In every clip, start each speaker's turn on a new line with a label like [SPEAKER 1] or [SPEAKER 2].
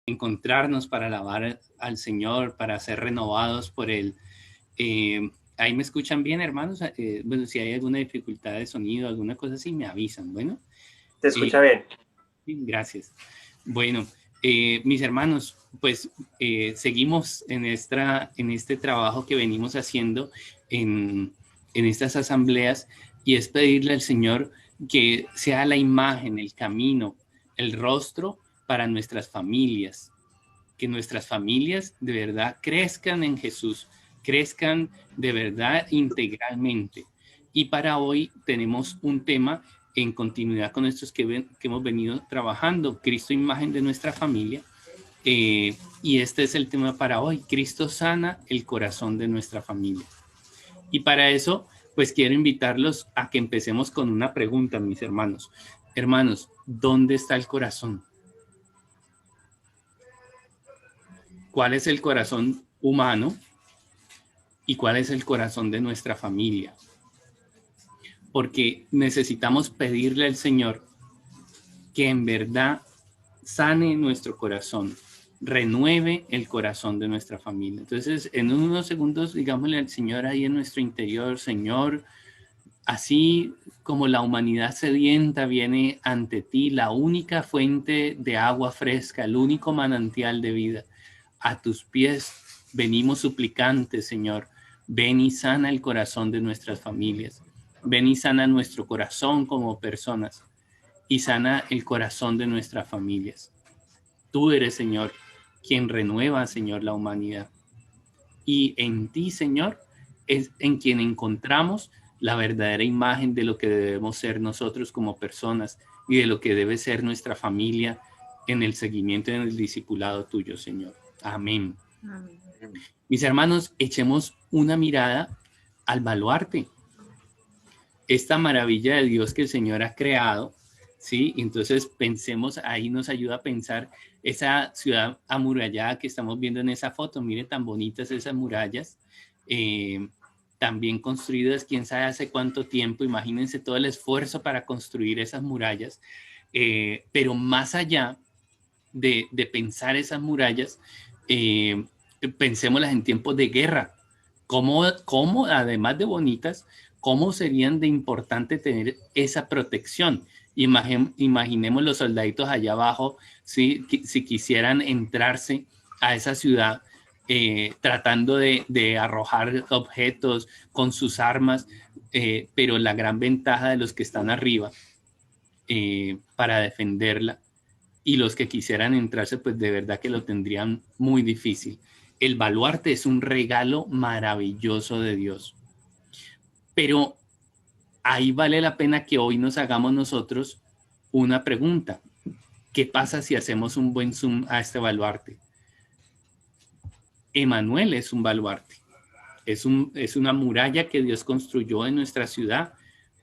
[SPEAKER 1] encontrarnos para alabar al Señor, para ser renovados por Él. Ahí me escuchan bien, hermanos. Bueno, si hay alguna dificultad de sonido, alguna cosa así, me avisan. Bueno,
[SPEAKER 2] te escucha bien.
[SPEAKER 1] Gracias. Bueno, mis hermanos, pues seguimos en este trabajo que venimos haciendo en estas asambleas, y es pedirle al Señor que sea la imagen, el camino, el rostro para nuestras familias, que nuestras familias de verdad crezcan en Jesús, crezcan de verdad integralmente. Y para hoy tenemos un tema en continuidad con estos que hemos venido trabajando, Cristo, imagen de nuestra familia. Y este es el tema para hoy: Cristo sana el corazón de nuestra familia. Y para eso, pues quiero invitarlos a que empecemos con una pregunta, mis hermanos. Hermanos, ¿dónde está el corazón? ¿Cuál es el corazón humano y cuál es el corazón de nuestra familia? Porque necesitamos pedirle al Señor que en verdad sane nuestro corazón, renueve el corazón de nuestra familia. Entonces, en unos segundos, digámosle al Señor ahí en nuestro interior: Señor, así como la humanidad sedienta viene ante ti, la única fuente de agua fresca, el único manantial de vida, a tus pies venimos suplicantes, Señor. Ven y sana el corazón de nuestras familias. Ven y sana nuestro corazón como personas, y sana el corazón de nuestras familias. Tú eres, Señor, quien renueva, Señor, la humanidad. Y en ti, Señor, es en quien encontramos la verdadera imagen de lo que debemos ser nosotros como personas y de lo que debe ser nuestra familia en el seguimiento y en el discipulado tuyo, Señor. Amén.
[SPEAKER 3] Amén.
[SPEAKER 1] Mis hermanos, echemos una mirada al baluarte, esta maravilla de Dios que el Señor ha creado, ¿sí? Entonces pensemos, ahí nos ayuda a pensar esa ciudad amurallada que estamos viendo en esa foto. Miren tan bonitas esas murallas, también construidas quién sabe hace cuánto tiempo. Imagínense todo el esfuerzo para construir esas murallas, pero más allá de pensar esas murallas, pensémoslas en tiempos de guerra. ¿Cómo, además de bonitas, cómo serían de importante tener esa protección? Imaginemos los soldaditos allá abajo, si quisieran entrarse a esa ciudad, tratando de arrojar objetos con sus armas, pero la gran ventaja de los que están arriba, para defenderla, y los que quisieran entrarse, pues de verdad que lo tendrían muy difícil. El baluarte es un regalo maravilloso de Dios. Pero ahí vale la pena que hoy nos hagamos nosotros una pregunta: ¿qué pasa si hacemos un buen zoom a este baluarte? Emanuel es un baluarte, es una muralla que Dios construyó en nuestra ciudad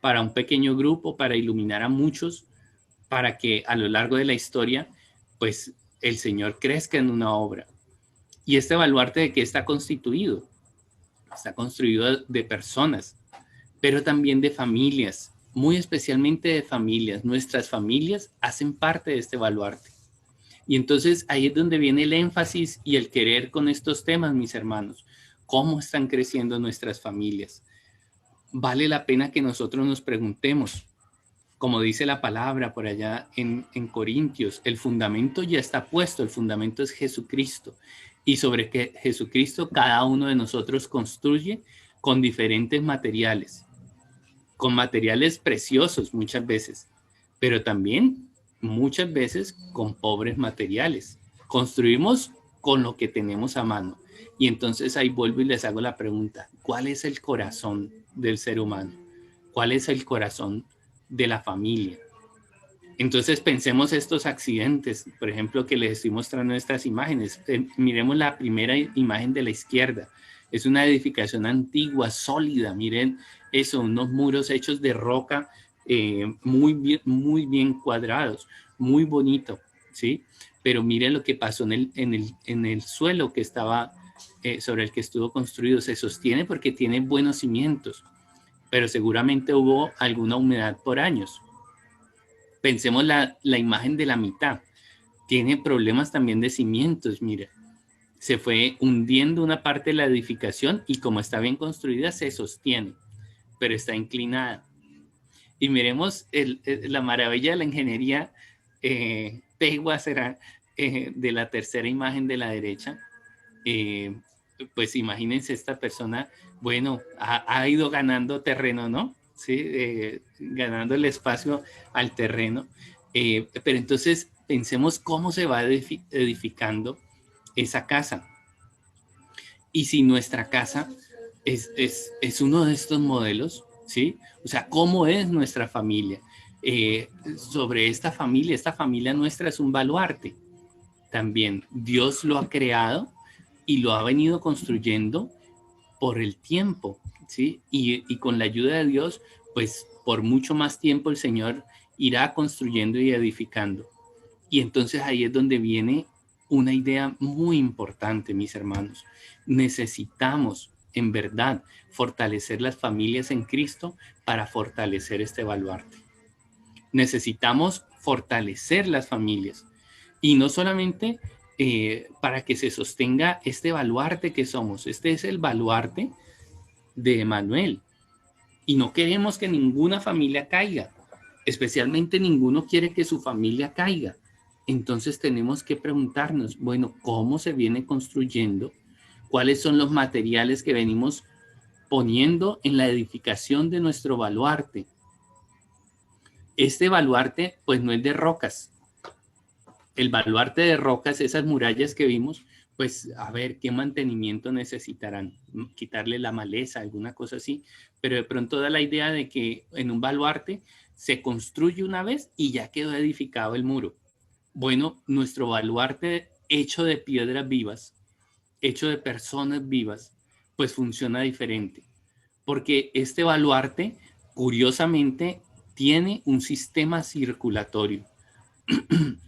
[SPEAKER 1] para un pequeño grupo, para iluminar a muchos, para que a lo largo de la historia, pues el Señor crezca en una obra. ¿Y este baluarte de qué está constituido? Está construido de personas, pero también de familias, muy especialmente de familias. Nuestras familias hacen parte de este baluarte. Y entonces ahí es donde viene el énfasis y el querer con estos temas, mis hermanos. ¿Cómo están creciendo nuestras familias? Vale la pena que nosotros nos preguntemos, como dice la palabra por allá en Corintios: el fundamento ya está puesto, el fundamento es Jesucristo. Y sobre que Jesucristo cada uno de nosotros construye con diferentes materiales, con materiales preciosos muchas veces, pero también muchas veces con pobres materiales. Construimos con lo que tenemos a mano. Y entonces ahí vuelvo y les hago la pregunta: ¿cuál es el corazón del ser humano? ¿Cuál es el corazón de la familia? Entonces pensemos estos accidentes, por ejemplo, que les estoy mostrando estas imágenes. Miremos la primera imagen de la izquierda. Es una edificación antigua, sólida. Miren eso, unos muros hechos de roca, muy bien cuadrados, muy bonito, ¿sí? Pero miren lo que pasó en el suelo que estaba, sobre el que estuvo construido. Se sostiene porque tiene buenos cimientos, pero seguramente hubo alguna humedad por años. Pensemos la imagen de la mitad, tiene problemas también de cimientos, mira. Se fue hundiendo una parte de la edificación y como está bien construida se sostiene, pero está inclinada. Y miremos la maravilla de la ingeniería. Tegua será de la tercera imagen de la derecha. Pues imagínense esta persona, bueno, ha ido ganando terreno, ¿no? Sí, ganando el espacio al terreno. Pero entonces pensemos cómo se va edificando esa casa. Y si nuestra casa es uno de estos modelos, ¿sí? O sea, ¿cómo es nuestra familia? Sobre esta familia nuestra es un baluarte. También Dios lo ha creado y lo ha venido construyendo por el tiempo, ¿sí? Y con la ayuda de Dios, pues por mucho más tiempo el Señor irá construyendo y edificando. Y entonces ahí es donde viene una idea muy importante, mis hermanos. Necesitamos, en verdad, fortalecer las familias en Cristo para fortalecer este baluarte. Necesitamos fortalecer las familias. Y no solamente para que se sostenga este baluarte que somos. Este es el baluarte de Emanuel. Y no queremos que ninguna familia caiga. Especialmente ninguno quiere que su familia caiga. Entonces tenemos que preguntarnos, bueno, ¿cómo se viene construyendo? ¿Cuáles son los materiales que venimos poniendo en la edificación de nuestro baluarte? Este baluarte, pues no es de rocas. El baluarte de rocas, esas murallas que vimos, pues a ver qué mantenimiento necesitarán, quitarle la maleza, alguna cosa así, pero de pronto da la idea de que en un baluarte se construye una vez y ya quedó edificado el muro. Bueno, nuestro baluarte hecho de piedras vivas, hecho de personas vivas, pues funciona diferente, porque este baluarte, curiosamente, tiene un sistema circulatorio.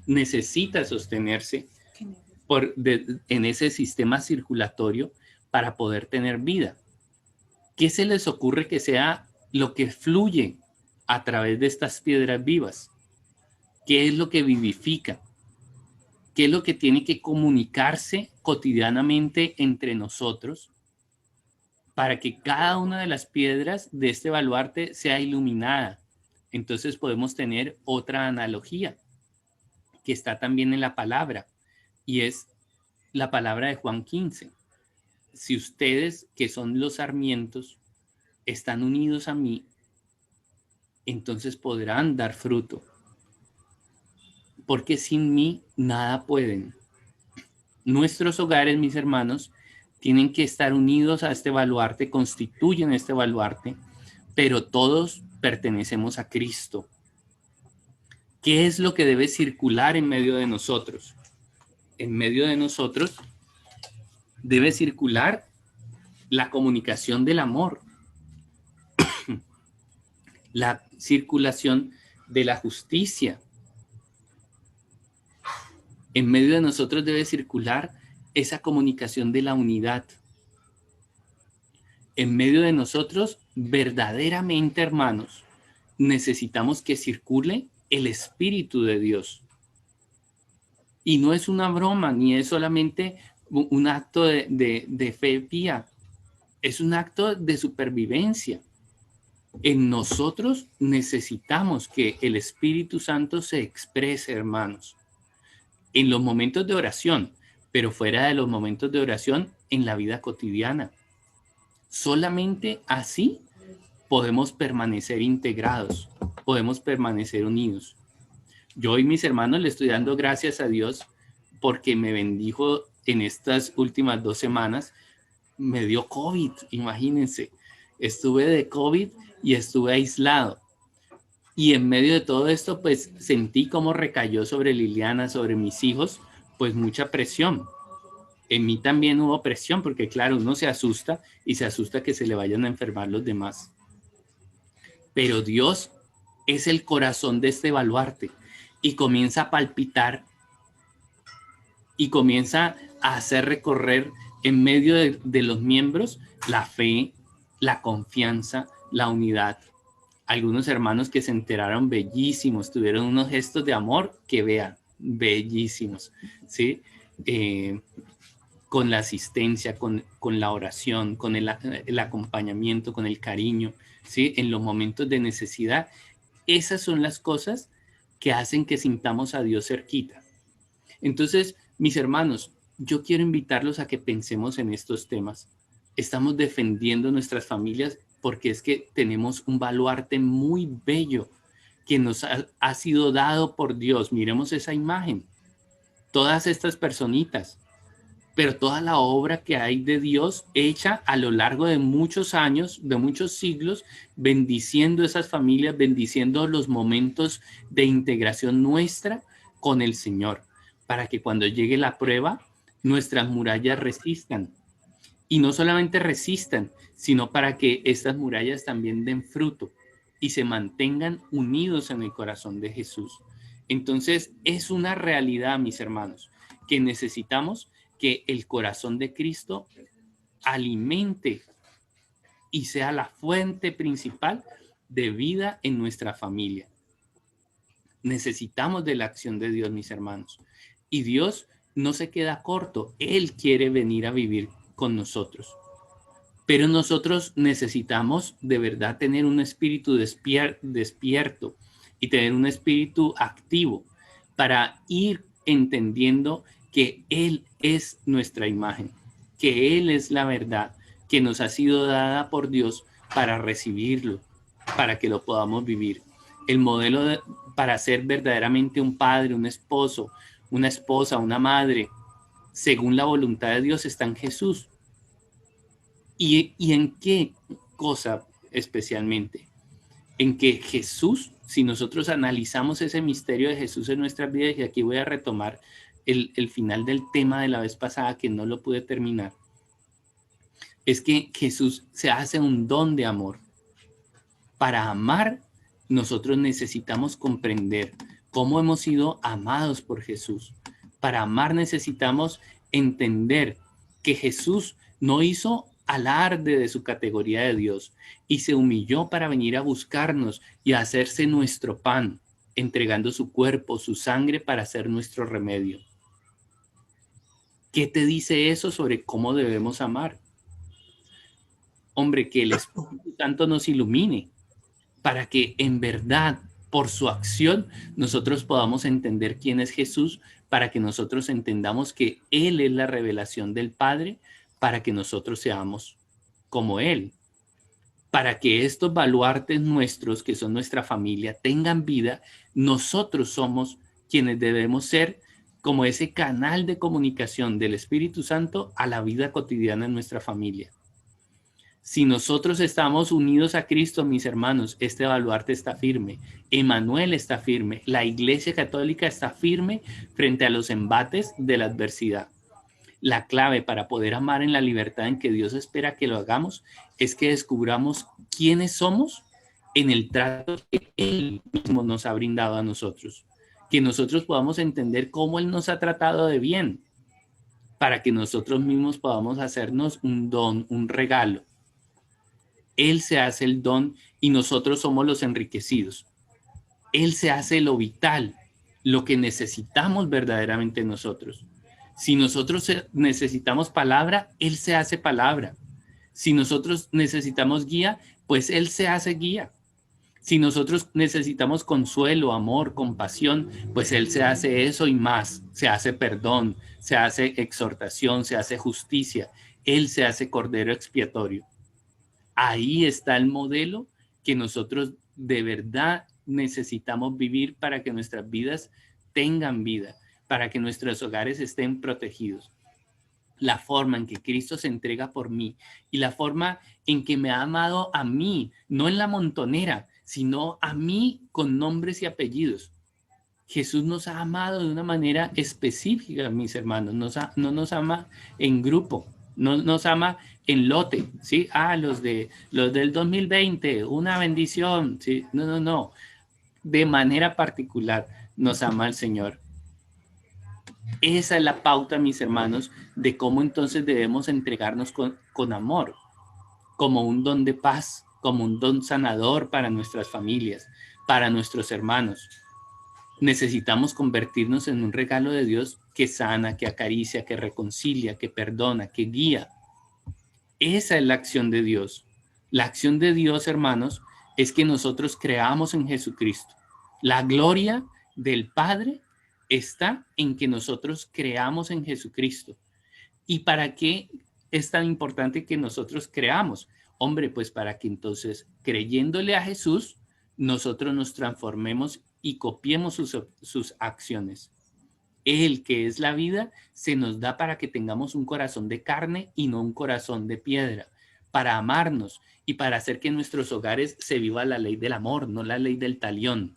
[SPEAKER 1] Necesita sostenerse en ese sistema circulatorio para poder tener vida. ¿Qué se les ocurre que sea lo que fluye a través de estas piedras vivas? ¿Qué es lo que vivifica? ¿Qué es lo que tiene que comunicarse cotidianamente entre nosotros para que cada una de las piedras de este baluarte sea iluminada? Entonces podemos tener otra analogía que está también en la palabra, y es la palabra de Juan 15. Si ustedes, que son los sarmientos, están unidos a mí, entonces podrán dar fruto, porque sin mí nada pueden. Nuestros hogares, mis hermanos, tienen que estar unidos a este baluarte, constituyen este baluarte, pero todos pertenecemos a Cristo. ¿Qué es lo que debe circular en medio de nosotros? En medio de nosotros debe circular la comunicación del amor, la circulación de la justicia. En medio de nosotros debe circular esa comunicación de la unidad. En medio de nosotros, verdaderamente, hermanos, necesitamos que circule el Espíritu de Dios. Y no es una broma, ni es solamente un acto de fe pía. Es un acto de supervivencia. En nosotros necesitamos que el Espíritu Santo se exprese, hermanos, en los momentos de oración, pero fuera de los momentos de oración, en la vida cotidiana. Solamente así podemos permanecer integrados, podemos permanecer unidos. Yo y mis hermanos le estoy dando gracias a Dios porque me bendijo en estas últimas 2 semanas. Me dio COVID, imagínense. Estuve de COVID y estuve aislado. Y en medio de todo esto, pues sentí cómo recayó sobre Liliana, sobre mis hijos, pues mucha presión. En mí también hubo presión porque, claro, uno se asusta y se asusta que se le vayan a enfermar los demás. Pero Dios es el corazón de este baluarte y comienza a palpitar y comienza a hacer recorrer en medio de los miembros la fe, la confianza, la unidad. Algunos hermanos que se enteraron bellísimos, tuvieron unos gestos de amor que vean, bellísimos, ¿sí? Con la asistencia, con la oración, con el acompañamiento, con el cariño, ¿sí? En los momentos de necesidad. Esas son las cosas que hacen que sintamos a Dios cerquita. Entonces, mis hermanos, yo quiero invitarlos a que pensemos en estos temas. Estamos defendiendo nuestras familias porque es que tenemos un baluarte muy bello que nos ha sido dado por Dios. Miremos esa imagen. Todas estas personitas, pero toda la obra que hay de Dios hecha a lo largo de muchos años, de muchos siglos, bendiciendo esas familias, bendiciendo los momentos de integración nuestra con el Señor, para que cuando llegue la prueba, nuestras murallas resistan. Y no solamente resistan, sino para que estas murallas también den fruto y se mantengan unidos en el corazón de Jesús. Entonces, es una realidad, mis hermanos, que necesitamos que el corazón de Cristo alimente y sea la fuente principal de vida en nuestra familia. Necesitamos de la acción de Dios, mis hermanos. Y Dios no se queda corto. Él quiere venir a vivir con nosotros. Pero nosotros necesitamos de verdad tener un espíritu despierto y tener un espíritu activo para ir entendiendo que Él es nuestra imagen, que Él es la verdad que nos ha sido dada por Dios para recibirlo, para que lo podamos vivir. El modelo para ser verdaderamente un padre, un esposo, una esposa, una madre, según la voluntad de Dios, está en Jesús. ¿Y en qué cosa especialmente? En que Jesús, si nosotros analizamos ese misterio de Jesús en nuestras vidas, y aquí voy a retomar el final del tema de la vez pasada que no lo pude terminar, es que Jesús se hace un don de amor. Para amar, nosotros necesitamos comprender cómo hemos sido amados por Jesús. Para amar necesitamos entender que Jesús no hizo alarde de su categoría de Dios y se humilló para venir a buscarnos y a hacerse nuestro pan, entregando su cuerpo, su sangre para ser nuestro remedio. ¿Qué te dice eso sobre cómo debemos amar? Hombre, que el Espíritu Santo nos ilumine para que en verdad, por su acción, nosotros podamos entender quién es Jesús, para que nosotros entendamos que Él es la revelación del Padre, para que nosotros seamos como Él, para que estos baluartes nuestros, que son nuestra familia, tengan vida. Nosotros somos quienes debemos ser como ese canal de comunicación del Espíritu Santo a la vida cotidiana en nuestra familia. Si nosotros estamos unidos a Cristo, mis hermanos, este baluarte está firme. Emmanuel está firme. La Iglesia Católica está firme frente a los embates de la adversidad. La clave para poder amar en la libertad en que Dios espera que lo hagamos es que descubramos quiénes somos en el trato que Él mismo nos ha brindado a nosotros. Que nosotros podamos entender cómo Él nos ha tratado de bien, para que nosotros mismos podamos hacernos un don, un regalo. Él se hace el don y nosotros somos los enriquecidos. Él se hace lo vital, lo que necesitamos verdaderamente nosotros. Si nosotros necesitamos palabra, Él se hace palabra. Si nosotros necesitamos guía, pues Él se hace guía. Si nosotros necesitamos consuelo, amor, compasión, pues Él se hace eso y más. Se hace perdón, se hace exhortación, se hace justicia. Él se hace cordero expiatorio. Ahí está el modelo que nosotros de verdad necesitamos vivir para que nuestras vidas tengan vida, para que nuestros hogares estén protegidos. La forma en que Cristo se entrega por mí y la forma en que me ha amado a mí, no en la montonera, sino a mí con nombres y apellidos. Jesús nos ha amado de una manera específica, mis hermanos. No nos ama en grupo, no nos ama en lote, ¿sí? Los del 2020, una bendición, ¿sí? No. De manera particular nos ama el Señor. Esa es la pauta, mis hermanos, de cómo entonces debemos entregarnos con amor, como un don de paz, como un don sanador para nuestras familias, para nuestros hermanos. necesitamos convertirnos en un regalo de Dios que sana, que acaricia, que reconcilia, que perdona, que guía. Esa es la acción de Dios. La acción de Dios, hermanos, es que nosotros creamos en Jesucristo. La gloria del Padre está en que nosotros creamos en Jesucristo. ¿Y para qué es tan importante que nosotros creamos? Hombre, pues para que entonces, creyéndole a Jesús, nosotros nos transformemos y copiemos sus acciones. Él, que es la vida, se nos da para que tengamos un corazón de carne y no un corazón de piedra, para amarnos y para hacer que en nuestros hogares se viva la ley del amor, no la ley del talión.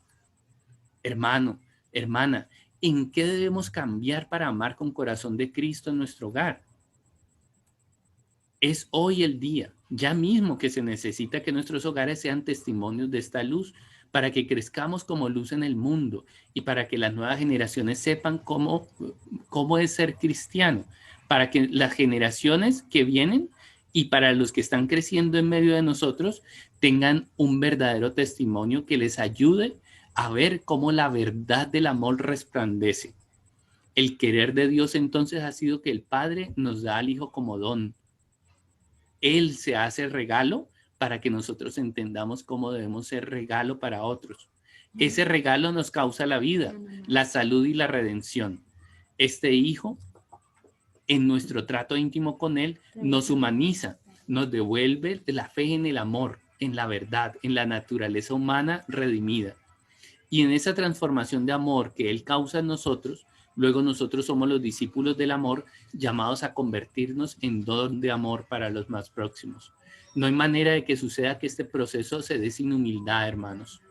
[SPEAKER 1] Hermano, hermana, ¿en qué debemos cambiar para amar con corazón de Cristo en nuestro hogar? Es hoy el día, ya mismo, que se necesita que nuestros hogares sean testimonios de esta luz, para que crezcamos como luz en el mundo y para que las nuevas generaciones sepan cómo es ser cristiano, para que las generaciones que vienen y para los que están creciendo en medio de nosotros tengan un verdadero testimonio que les ayude a ver cómo la verdad del amor resplandece. El querer de Dios entonces ha sido que el Padre nos da al Hijo como don. Él se hace regalo para que nosotros entendamos cómo debemos ser regalo para otros. Ese regalo nos causa la vida, la salud y la redención. Este Hijo, en nuestro trato íntimo con Él, nos humaniza, nos devuelve la fe en el amor, en la verdad, en la naturaleza humana redimida. Y en esa transformación de amor que Él causa en nosotros, luego nosotros somos los discípulos del amor, llamados a convertirnos en don de amor para los más próximos. No hay manera de que suceda que este proceso se dé sin humildad, hermanos.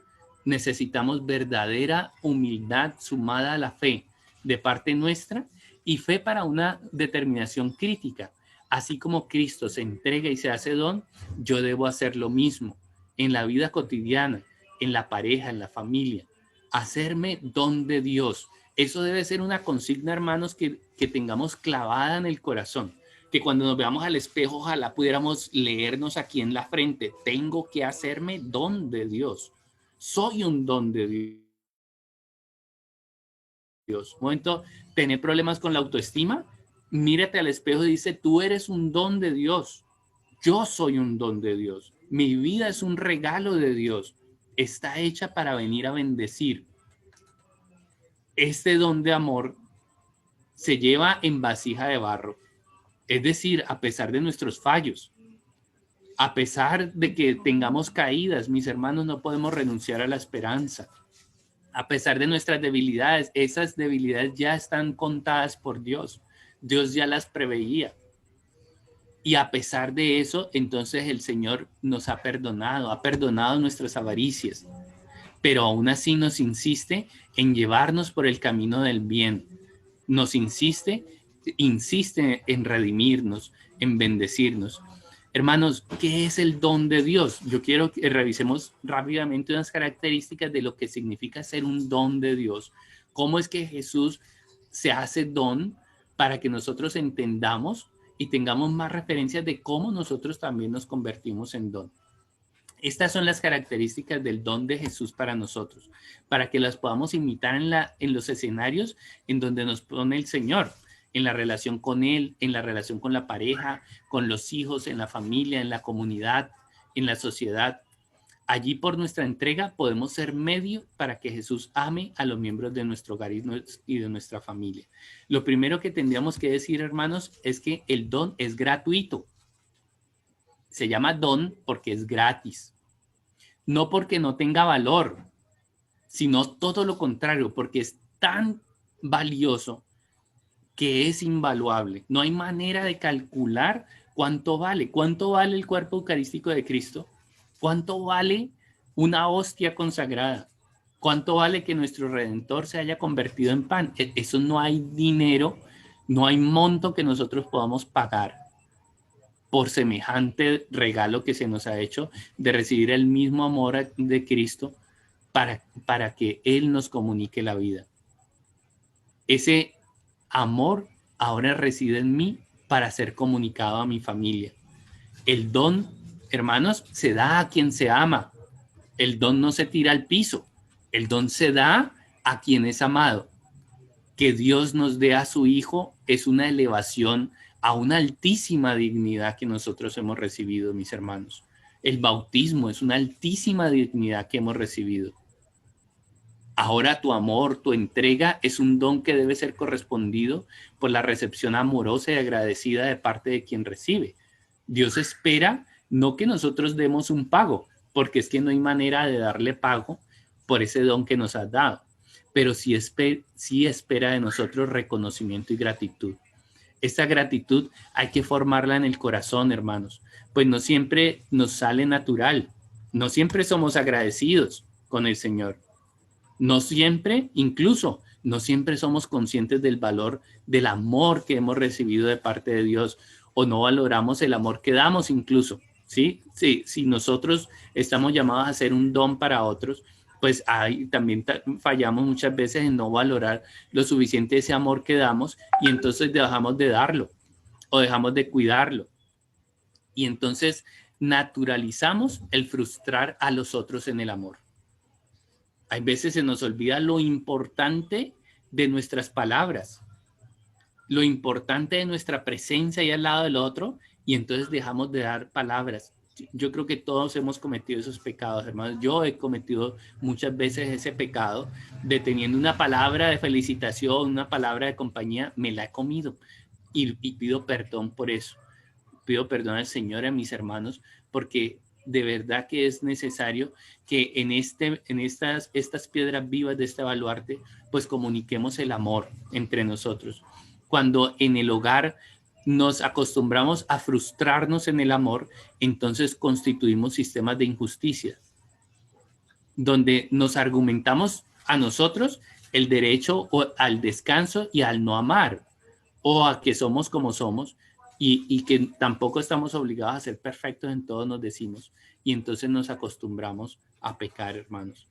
[SPEAKER 1] Necesitamos verdadera humildad sumada a la fe de parte nuestra y fe para una determinación crítica. Así como Cristo se entrega y se hace don, yo debo hacer lo mismo en la vida cotidiana, en la pareja, en la familia. Hacerme don de Dios. Eso debe ser una consigna, hermanos, que tengamos clavada en el corazón. Que cuando nos veamos al espejo, ojalá pudiéramos leernos aquí en la frente: tengo que hacerme don de Dios. Soy un don de Dios. Un momento, ¿tenés problemas con la autoestima? Mírate al espejo y dice: tú eres un don de Dios. Yo soy un don de Dios. Mi vida es un regalo de Dios. Está hecha para venir a bendecir. Este don de amor se lleva en vasija de barro. Es decir, a pesar de nuestros fallos, a pesar de que tengamos caídas, mis hermanos, no podemos renunciar a la esperanza. A pesar de nuestras debilidades, esas debilidades ya están contadas por Dios. Dios ya las preveía. Y a pesar de eso, entonces el Señor nos ha perdonado nuestras avaricias, pero aún así nos insiste en llevarnos por el camino del bien. Nos insiste en redimirnos, en bendecirnos. Hermanos, ¿qué es el don de Dios? Yo quiero que revisemos rápidamente unas características de lo que significa ser un don de Dios. ¿Cómo es que Jesús se hace don para que nosotros entendamos y tengamos más referencias de cómo nosotros también nos convertimos en don? Estas son las características del don de Jesús para nosotros, para que las podamos imitar en los escenarios en donde nos pone el Señor, en la relación con Él, en la relación con la pareja, con los hijos, en la familia, en la comunidad, en la sociedad. Allí, por nuestra entrega, podemos ser medio para que Jesús ame a los miembros de nuestro hogar y de nuestra familia. Lo primero que tendríamos que decir, hermanos, es que el don es gratuito. Se llama don porque es gratis. No porque no tenga valor, sino todo lo contrario, porque es tan valioso que es invaluable. No hay manera de calcular cuánto vale. ¿Cuánto vale el cuerpo eucarístico de Cristo? ¿Cuánto vale una hostia consagrada? ¿Cuánto vale que nuestro Redentor se haya convertido en pan? Eso no hay dinero, no hay monto que nosotros podamos pagar por semejante regalo que se nos ha hecho de recibir el mismo amor de Cristo para que Él nos comunique la vida. Ese amor ahora reside en mí para ser comunicado a mi familia. El don, hermanos, se da a quien se ama. El don no se tira al piso. El don se da a quien es amado. Que Dios nos dé a su Hijo es una elevación a una altísima dignidad que nosotros hemos recibido, mis hermanos. El bautismo es una altísima dignidad que hemos recibido. Ahora tu amor, tu entrega es un don que debe ser correspondido por la recepción amorosa y agradecida de parte de quien recibe. Dios espera no que nosotros demos un pago, porque es que no hay manera de darle pago por ese don que nos has dado, pero sí espera de nosotros reconocimiento y gratitud. Esta gratitud hay que formarla en el corazón, hermanos, pues no siempre nos sale natural, no siempre somos agradecidos con el Señor. No siempre, incluso, no siempre somos conscientes del valor del amor que hemos recibido de parte de Dios, o no valoramos el amor que damos incluso, ¿sí? Sí, si nosotros estamos llamados a hacer un don para otros, pues ahí también fallamos muchas veces en no valorar lo suficiente ese amor que damos y entonces dejamos de darlo o dejamos de cuidarlo. Y entonces naturalizamos el frustrar a los otros en el amor. Hay veces se nos olvida lo importante de nuestras palabras, lo importante de nuestra presencia ahí al lado del otro, y entonces dejamos de dar palabras. Yo creo que todos hemos cometido esos pecados, hermanos. Yo he cometido muchas veces ese pecado de teniendo una palabra de felicitación, una palabra de compañía, me la he comido y pido perdón por eso. Pido perdón al Señor, a mis hermanos, porque de verdad que es necesario que en estas piedras vivas de este baluarte, pues comuniquemos el amor entre nosotros. Cuando en el hogar nos acostumbramos a frustrarnos en el amor, entonces constituimos sistemas de injusticia, donde nos argumentamos a nosotros el derecho al descanso y al no amar, o a que somos como somos, y que tampoco estamos obligados a ser perfectos en todo, nos decimos, y entonces nos acostumbramos a pecar, hermanos.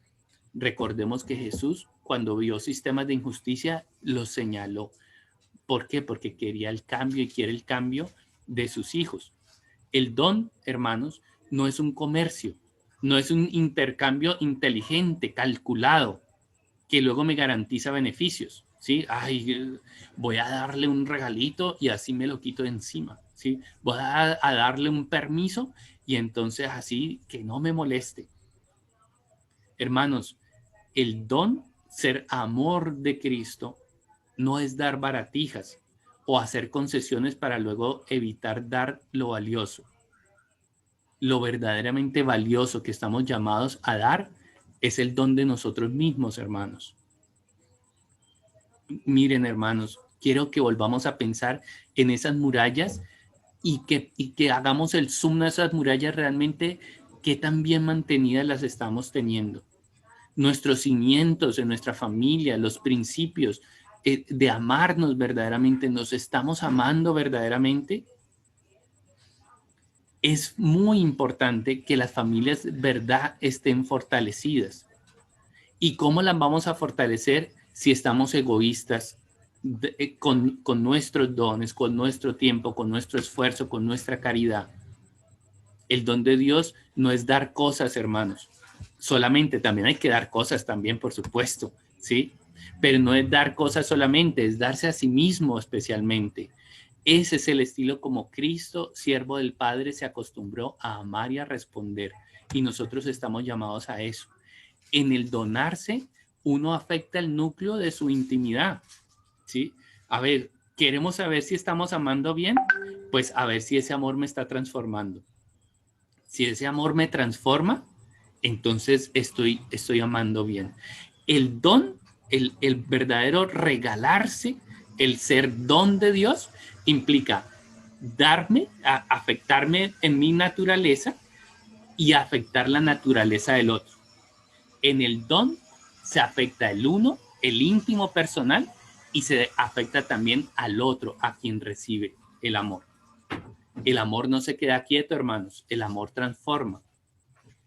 [SPEAKER 1] Recordemos que Jesús, cuando vio sistemas de injusticia, los señaló. ¿Por qué? Porque quería el cambio y quiere el cambio de sus hijos. El don, hermanos, no es un comercio, no es un intercambio inteligente, calculado, que luego me garantiza beneficios, ¿sí? Ay, voy a darle un regalito y así me lo quito de encima, ¿sí? Voy a darle un permiso y entonces así que no me moleste. Hermanos, el don, ser amor de Cristo, no es dar baratijas o hacer concesiones para luego evitar dar lo valioso. Lo verdaderamente valioso que estamos llamados a dar es el don de nosotros mismos, hermanos. Miren, hermanos, quiero que volvamos a pensar en esas murallas y que hagamos el zoom de esas murallas realmente, qué tan bien mantenidas las estamos teniendo. Nuestros cimientos en nuestra familia, los principios de amarnos verdaderamente, ¿nos estamos amando verdaderamente? Es muy importante que las familias, verdad, estén fortalecidas. ¿Y cómo las vamos a fortalecer si estamos egoístas con nuestros dones, con nuestro tiempo, con nuestro esfuerzo, con nuestra caridad? El don de Dios no es dar cosas, hermanos. Solamente, también hay que dar cosas también, por supuesto, ¿sí? Pero no es dar cosas solamente, es darse a sí mismo especialmente. Ese es el estilo como Cristo, siervo del Padre, se acostumbró a amar y a responder. Y nosotros estamos llamados a eso. En el donarse, uno afecta el núcleo de su intimidad, ¿sí? A ver, ¿queremos saber si estamos amando bien? Pues a ver si ese amor me está transformando. Si ese amor me transforma, entonces estoy amando bien. El don, el verdadero regalarse, el ser don de Dios, implica darme, afectarme en mi naturaleza y afectar la naturaleza del otro. En el don se afecta el uno, el íntimo personal, y se afecta también al otro, a quien recibe el amor. El amor no se queda quieto, hermanos. El amor transforma.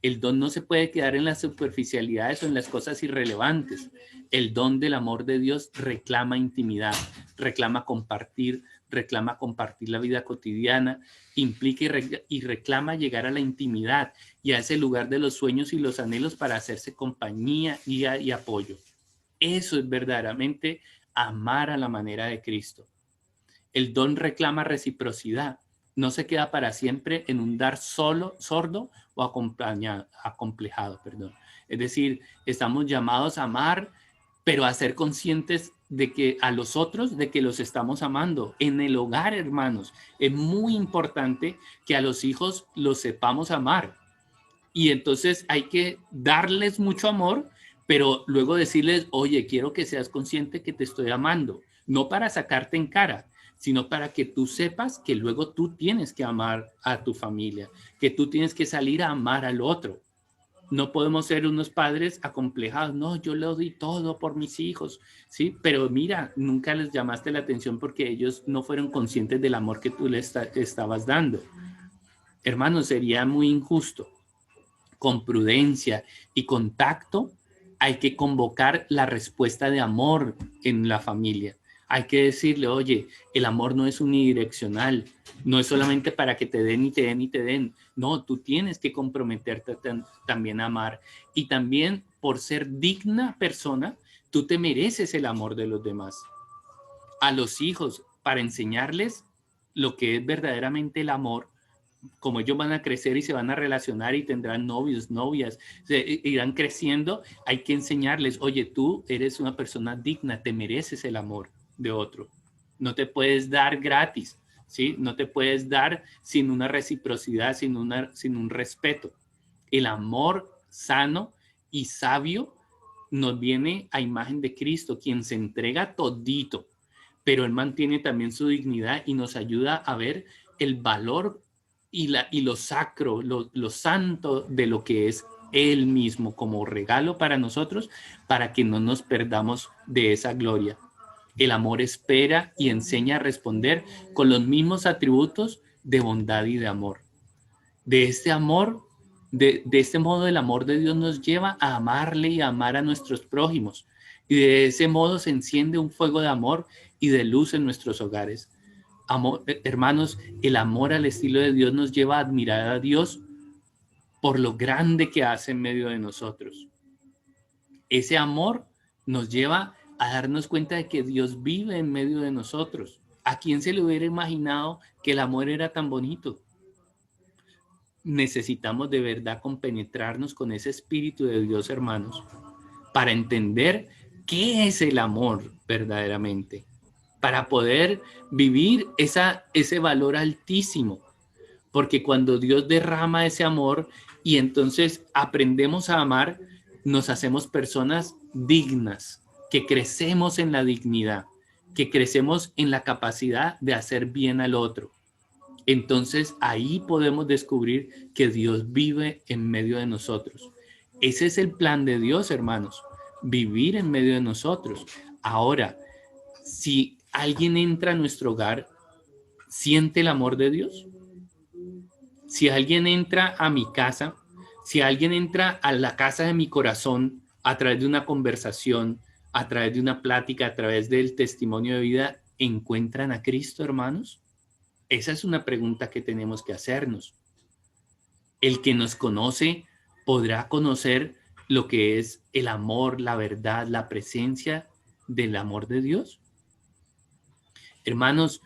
[SPEAKER 1] El don no se puede quedar en las superficialidades o en las cosas irrelevantes. El don del amor de Dios reclama intimidad, reclama compartir la vida cotidiana, implica y reclama llegar a la intimidad y a ese lugar de los sueños y los anhelos para hacerse compañía, guía y apoyo. Eso es verdaderamente amar a la manera de Cristo. El don reclama reciprocidad. No se queda para siempre en un dar solo, sordo o acomplejado, perdón. Es decir, estamos llamados a amar, pero a ser conscientes de que a los otros, de que los estamos amando. En el hogar, hermanos, es muy importante que a los hijos los sepamos amar. Y entonces hay que darles mucho amor, pero luego decirles, oye, quiero que seas consciente que te estoy amando, no para sacarte en cara, sino para que tú sepas que luego tú tienes que amar a tu familia, que tú tienes que salir a amar al otro. No podemos ser unos padres acomplejados, no, yo lo di todo por mis hijos, ¿sí? Pero mira, nunca les llamaste la atención porque ellos no fueron conscientes del amor que tú les estabas dando. Hermano, sería muy injusto. Con prudencia y con tacto, hay que convocar la respuesta de amor en la familia. Hay que decirle, oye, el amor no es unidireccional, no es solamente para que te den y te den y te den. No, tú tienes que comprometerte también a amar. Y también por ser digna persona, tú te mereces el amor de los demás. A los hijos, para enseñarles lo que es verdaderamente el amor, como ellos van a crecer y se van a relacionar y tendrán novios, novias, irán creciendo, hay que enseñarles, oye, tú eres una persona digna, te mereces el amor de otro. No te puedes dar gratis, ¿sí? No te puedes dar sin una reciprocidad, sin un respeto. El amor sano y sabio nos viene a imagen de Cristo, quien se entrega todito, pero Él mantiene también su dignidad y nos ayuda a ver el valor y lo sacro, lo santo de lo que es Él mismo como regalo para nosotros, para que no nos perdamos de esa gloria. El amor espera y enseña a responder con los mismos atributos de bondad y de amor. De este amor, de este modo, el amor de Dios nos lleva a amarle y a amar a nuestros prójimos. Y de ese modo se enciende un fuego de amor y de luz en nuestros hogares. Amor, hermanos, el amor al estilo de Dios nos lleva a admirar a Dios por lo grande que hace en medio de nosotros. Ese amor nos lleva a darnos cuenta de que Dios vive en medio de nosotros. ¿A quién se le hubiera imaginado que el amor era tan bonito? Necesitamos de verdad compenetrarnos con ese espíritu de Dios, hermanos, para entender qué es el amor verdaderamente, para poder vivir ese valor altísimo. Porque cuando Dios derrama ese amor y entonces aprendemos a amar, nos hacemos personas dignas, que crecemos en la dignidad, que crecemos en la capacidad de hacer bien al otro. Entonces ahí podemos descubrir que Dios vive en medio de nosotros. Ese es el plan de Dios, hermanos, vivir en medio de nosotros. Ahora, si alguien entra a nuestro hogar, ¿siente el amor de Dios? Si alguien entra a mi casa, si alguien entra a la casa de mi corazón a través de una conversación, a través de una plática, a través del testimonio de vida, ¿encuentran a Cristo, hermanos? Esa es una pregunta que tenemos que hacernos. El que nos conoce podrá conocer lo que es el amor, la verdad, la presencia del amor de Dios. Hermanos,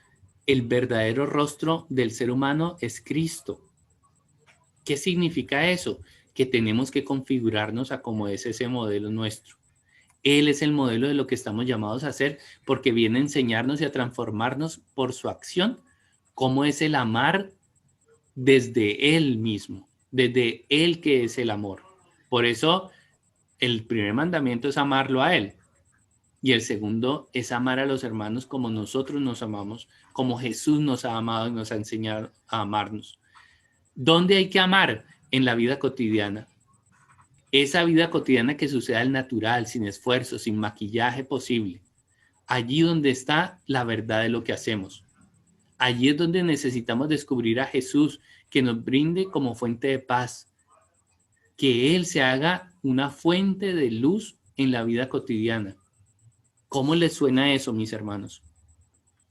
[SPEAKER 1] el verdadero rostro del ser humano es Cristo. ¿Qué significa eso? Que tenemos que configurarnos a cómo es ese modelo nuestro. Él es el modelo de lo que estamos llamados a hacer porque viene a enseñarnos y a transformarnos por su acción, cómo es el amar desde Él mismo, desde Él que es el amor. Por eso el primer mandamiento es amarlo a Él y el segundo es amar a los hermanos como nosotros nos amamos, como Jesús nos ha amado y nos ha enseñado a amarnos. ¿Dónde hay que amar? En la vida cotidiana. Esa vida cotidiana que sucede al natural, sin esfuerzo, sin maquillaje posible. Allí donde está la verdad de lo que hacemos. Allí es donde necesitamos descubrir a Jesús que nos brinde como fuente de paz. Que Él se haga una fuente de luz en la vida cotidiana. ¿Cómo les suena eso, mis hermanos?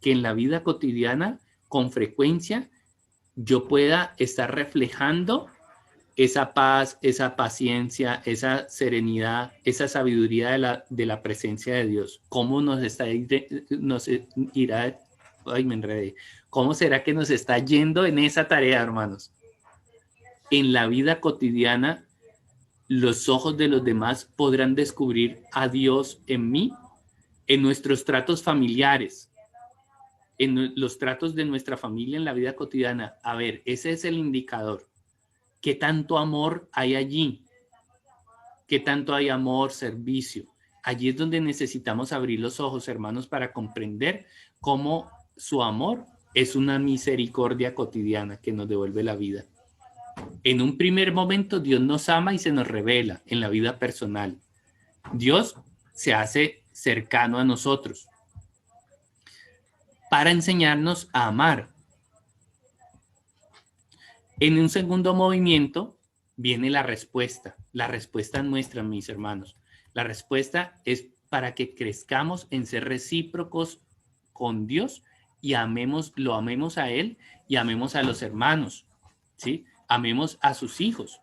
[SPEAKER 1] Que en la vida cotidiana, con frecuencia, yo pueda estar reflejando esa paz, esa paciencia, esa serenidad, esa sabiduría de la presencia de Dios. ¿Cómo nos irá? Ay, me enredé. ¿Cómo será que nos está yendo en esa tarea, hermanos? En la vida cotidiana, los ojos de los demás podrán descubrir a Dios en mí, en nuestros tratos familiares, en los tratos de nuestra familia en la vida cotidiana. A ver, ese es el indicador. ¿Qué tanto amor hay allí? ¿Qué tanto hay amor, servicio? Allí es donde necesitamos abrir los ojos, hermanos, para comprender cómo su amor es una misericordia cotidiana que nos devuelve la vida. En un primer momento, Dios nos ama y se nos revela en la vida personal. Dios se hace cercano a nosotros para enseñarnos a amar. En un segundo movimiento viene la respuesta nuestra, mis hermanos. La respuesta es para que crezcamos en ser recíprocos con Dios y lo amemos a Él y amemos a los hermanos, ¿sí? Amemos a sus hijos,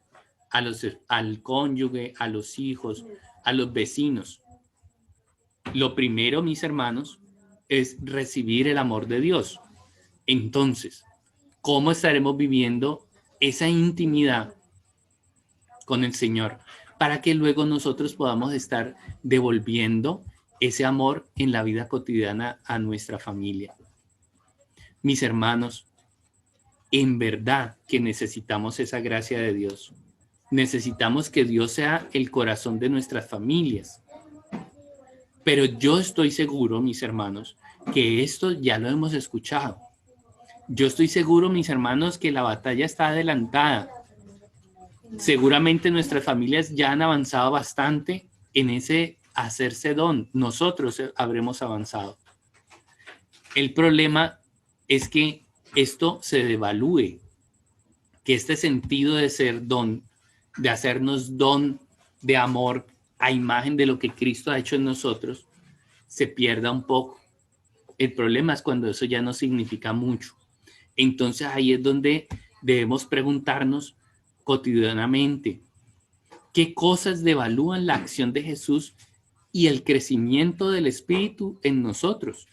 [SPEAKER 1] al cónyuge, a los hijos, a los vecinos. Lo primero, mis hermanos, es recibir el amor de Dios. Entonces, ¿cómo estaremos viviendo esa intimidad con el Señor para que luego nosotros podamos estar devolviendo ese amor en la vida cotidiana a nuestra familia? Mis hermanos, en verdad que necesitamos esa gracia de Dios. Necesitamos que Dios sea el corazón de nuestras familias. Pero yo estoy seguro, mis hermanos, que esto ya lo hemos escuchado. Yo estoy seguro, mis hermanos, que la batalla está adelantada. Seguramente nuestras familias ya han avanzado bastante en ese hacerse don. Nosotros habremos avanzado. El problema es que esto se devalúe, que este sentido de ser don, de hacernos don de amor a imagen de lo que Cristo ha hecho en nosotros, se pierda un poco. El problema es cuando eso ya no significa mucho. Entonces ahí es donde debemos preguntarnos cotidianamente, ¿qué cosas devalúan la acción de Jesús y el crecimiento del Espíritu en nosotros?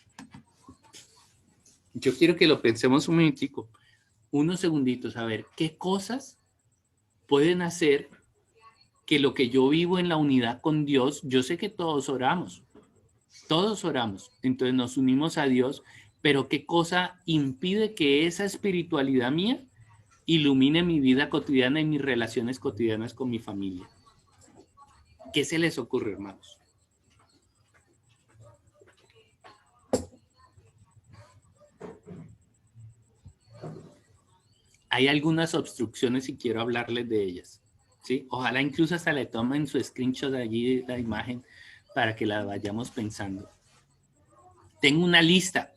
[SPEAKER 1] Yo quiero que lo pensemos un momentico, unos segunditos, a ver, ¿qué cosas pueden hacer que lo que yo vivo en la unidad con Dios? Yo sé que todos oramos, entonces nos unimos a Dios, pero ¿qué cosa impide que esa espiritualidad mía ilumine mi vida cotidiana y mis relaciones cotidianas con mi familia? ¿Qué se les ocurre, hermanos? Hay algunas obstrucciones y quiero hablarles de ellas, ¿sí? Ojalá incluso hasta le tomen su screenshot de allí, la imagen, para que la vayamos pensando. Tengo una lista.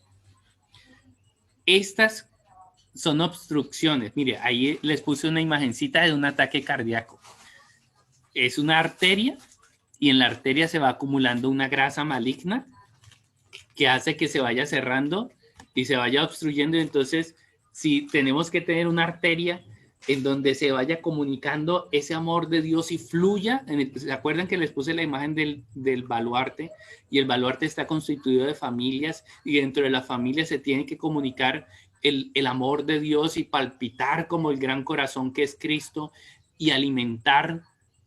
[SPEAKER 1] Estas son obstrucciones. Mire, ahí les puse una imagencita de un ataque cardíaco. Es una arteria y en la arteria se va acumulando una grasa maligna que hace que se vaya cerrando y se vaya obstruyendo. Entonces, si tenemos que tener una arteria en donde se vaya comunicando ese amor de Dios y fluya. ¿Se acuerdan que les puse la imagen del baluarte? Y el baluarte está constituido de familias y dentro de la familia se tiene que comunicar el amor de Dios y palpitar como el gran corazón que es Cristo y alimentar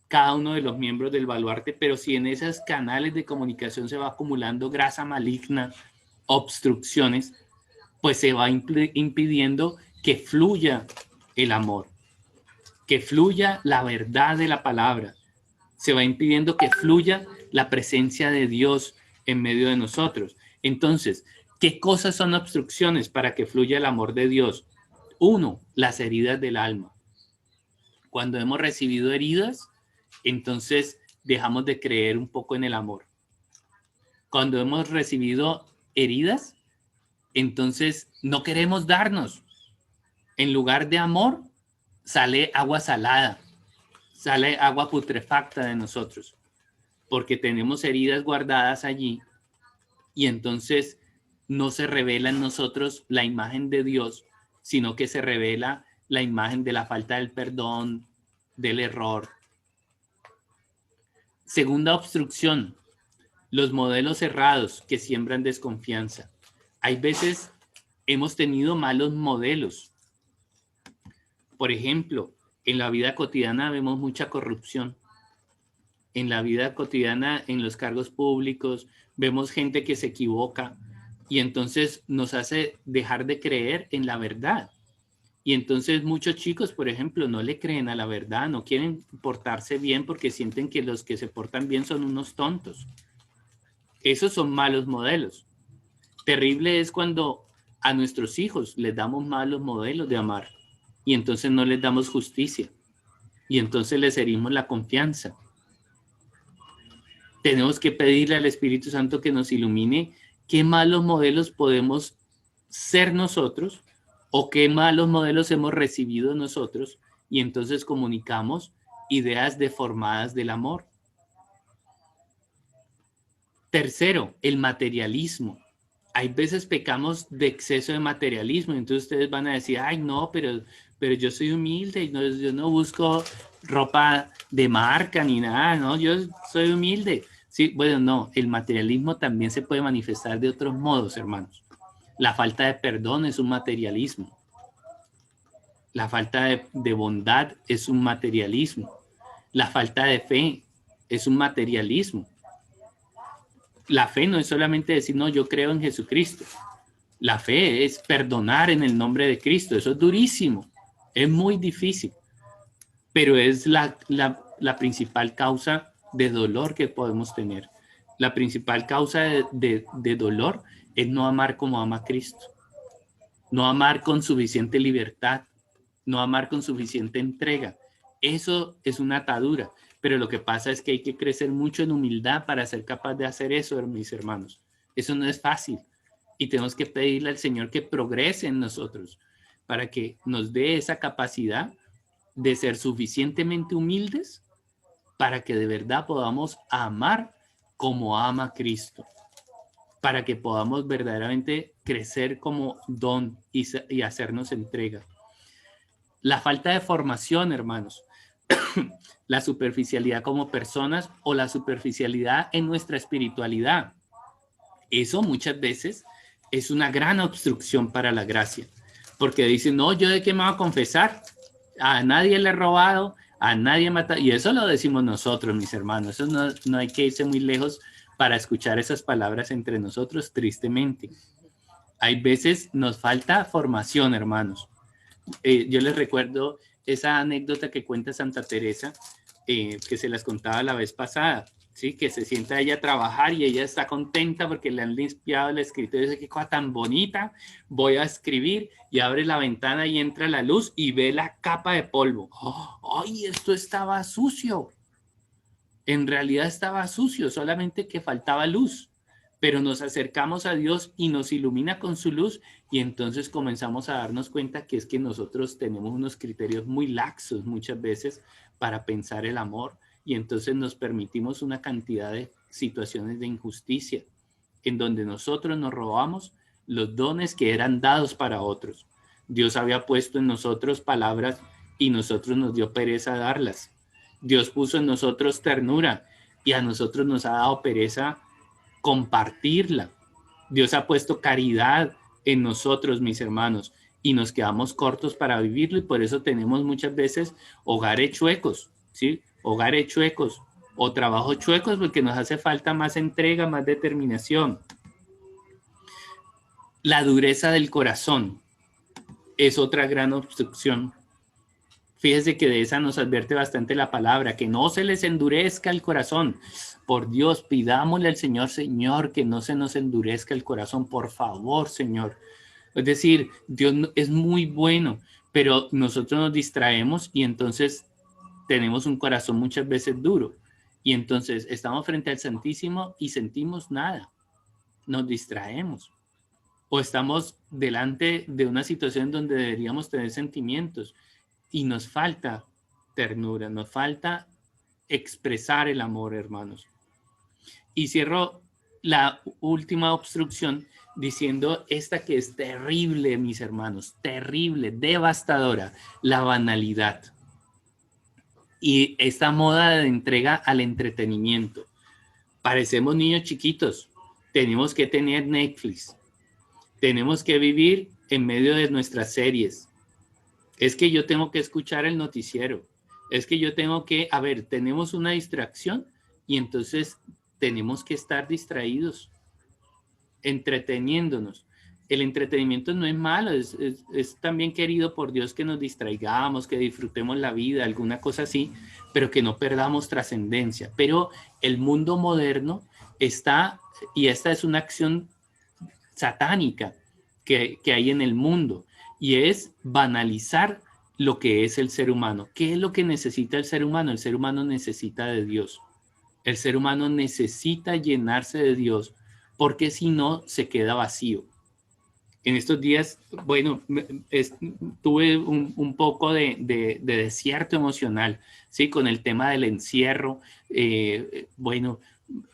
[SPEAKER 1] cada uno de los miembros del baluarte. Pero si en esos canales de comunicación se va acumulando grasa maligna, obstrucciones, pues se va impidiendo que fluya el amor, que fluya la verdad de la palabra. Se va impidiendo que fluya la presencia de Dios en medio de nosotros. Entonces, ¿qué cosas son obstrucciones para que fluya el amor de Dios? Uno, las heridas del alma. Cuando hemos recibido heridas, entonces dejamos de creer un poco en el amor. Cuando hemos recibido heridas, entonces no queremos darnos. En lugar de amor, sale agua salada, sale agua putrefacta de nosotros, porque tenemos heridas guardadas allí y entonces no se revela en nosotros la imagen de Dios, sino que se revela la imagen de la falta del perdón, del error. Segunda obstrucción, los modelos errados que siembran desconfianza. Hay veces hemos tenido malos modelos. Por ejemplo, en la vida cotidiana vemos mucha corrupción. En la vida cotidiana, en los cargos públicos, vemos gente que se equivoca y entonces nos hace dejar de creer en la verdad. Y entonces muchos chicos, por ejemplo, no le creen a la verdad, no quieren portarse bien porque sienten que los que se portan bien son unos tontos. Esos son malos modelos. Terrible es cuando a nuestros hijos les damos malos modelos de amar y entonces no les damos justicia y entonces les herimos la confianza. Tenemos que pedirle al Espíritu Santo que nos ilumine qué malos modelos podemos ser nosotros o qué malos modelos hemos recibido nosotros y entonces comunicamos ideas deformadas del amor. Tercero, el materialismo. Hay veces pecamos de exceso de materialismo, entonces ustedes van a decir, ay no, pero yo soy humilde y no, yo no busco ropa de marca ni nada, no, yo soy humilde. Sí, bueno, no, el materialismo también se puede manifestar de otros modos, hermanos. La falta de perdón es un materialismo. La falta de bondad es un materialismo. La falta de fe es un materialismo. La fe no es solamente decir, no, yo creo en Jesucristo. La fe es perdonar en el nombre de Cristo. Eso es durísimo. Es muy difícil. Pero es la principal causa de dolor que podemos tener. La principal causa de dolor es no amar como ama Cristo. No amar con suficiente libertad. No amar con suficiente entrega. Eso es una atadura. Pero lo que pasa es que hay que crecer mucho en humildad para ser capaz de hacer eso, mis hermanos. Eso no es fácil. Y tenemos que pedirle al Señor que progrese en nosotros para que nos dé esa capacidad de ser suficientemente humildes para que de verdad podamos amar como ama Cristo. Para que podamos verdaderamente crecer como don y hacernos entrega. La falta de formación, hermanos. La superficialidad como personas o la superficialidad en nuestra espiritualidad. Eso muchas veces es una gran obstrucción para la gracia. Porque dicen, no, ¿yo de qué me voy a confesar? A nadie le he robado, a nadie he matado. Y eso lo decimos nosotros, mis hermanos. Eso no hay que irse muy lejos para escuchar esas palabras entre nosotros, tristemente. Hay veces nos falta formación, hermanos. Yo les recuerdo esa anécdota que cuenta Santa Teresa, que se las contaba la vez pasada, ¿sí? Que se sienta ella a trabajar y ella está contenta porque le han limpiado el escritorio, dice, qué cosa tan bonita, voy a escribir, y abre la ventana y entra la luz y ve la capa de polvo. ¡Oh! ¡Ay, esto estaba sucio! En realidad estaba sucio, solamente que faltaba luz. Pero nos acercamos a Dios y nos ilumina con su luz y entonces comenzamos a darnos cuenta que es que nosotros tenemos unos criterios muy laxos muchas veces para pensar el amor y entonces nos permitimos una cantidad de situaciones de injusticia en donde nosotros nos robamos los dones que eran dados para otros. Dios había puesto en nosotros palabras y nosotros nos dio pereza darlas. Dios puso en nosotros ternura y a nosotros nos ha dado pereza compartirla. Dios ha puesto caridad en nosotros, mis hermanos, y nos quedamos cortos para vivirlo y por eso tenemos muchas veces hogares chuecos, ¿sí? Hogares chuecos o trabajos chuecos porque nos hace falta más entrega, más determinación. La dureza del corazón es otra gran obstrucción. Fíjese que de esa nos advierte bastante la palabra, que no se les endurezca el corazón. Por Dios, pidámosle al Señor, Señor, que no se nos endurezca el corazón, por favor, Señor. Es decir, Dios es muy bueno, pero nosotros nos distraemos y entonces tenemos un corazón muchas veces duro. Y entonces estamos frente al Santísimo y sentimos nada. Nos distraemos. O estamos delante de una situación donde deberíamos tener sentimientos y nos falta ternura, nos falta expresar el amor, hermanos. Y cierro la última obstrucción diciendo esta que es terrible, mis hermanos, terrible, devastadora, la banalidad. Y esta moda de entrega al entretenimiento. Parecemos niños chiquitos. Tenemos que tener Netflix. Tenemos que vivir en medio de nuestras series. Es que yo tengo que escuchar el noticiero. Es que yo tengo que, a ver, tenemos una distracción y entonces tenemos que estar distraídos, entreteniéndonos. El entretenimiento no es malo, es también querido por Dios que nos distraigamos, que disfrutemos la vida, alguna cosa así, pero que no perdamos trascendencia. Pero el mundo moderno está, y esta es una acción satánica que hay en el mundo, y es banalizar lo que es el ser humano. ¿Qué es lo que necesita el ser humano? El ser humano necesita de Dios. El ser humano necesita llenarse de Dios, porque si no, se queda vacío. En estos días, bueno, tuve un poco de desierto emocional, ¿sí? Con el tema del encierro. Bueno,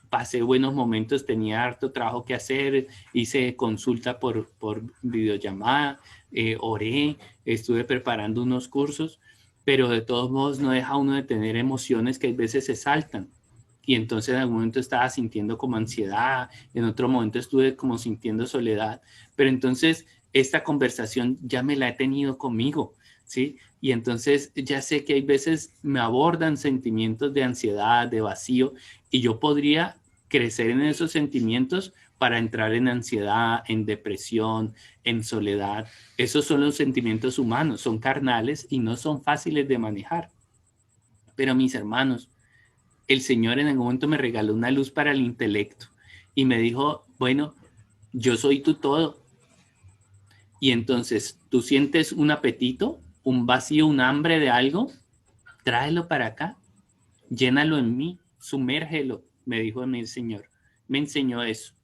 [SPEAKER 1] pasé buenos momentos, tenía harto trabajo que hacer, hice consulta por videollamada, oré, estuve preparando unos cursos, pero de todos modos no deja uno de tener emociones que a veces se saltan. Y entonces en algún momento estaba sintiendo como ansiedad, en otro momento estuve como sintiendo soledad, pero entonces esta conversación ya me la he tenido conmigo, ¿sí? Y entonces ya sé que hay veces me abordan sentimientos de ansiedad, de vacío, y yo podría crecer en esos sentimientos para entrar en ansiedad, en depresión, en soledad. Esos son los sentimientos humanos, son carnales y no son fáciles de manejar. Pero mis hermanos, el Señor en algún momento me regaló una luz para el intelecto y me dijo, bueno, yo soy tu todo. Y entonces tú sientes un apetito, un vacío, un hambre de algo, tráelo para acá, llénalo en mí, sumérgelo, me dijo el Señor. Me enseñó eso.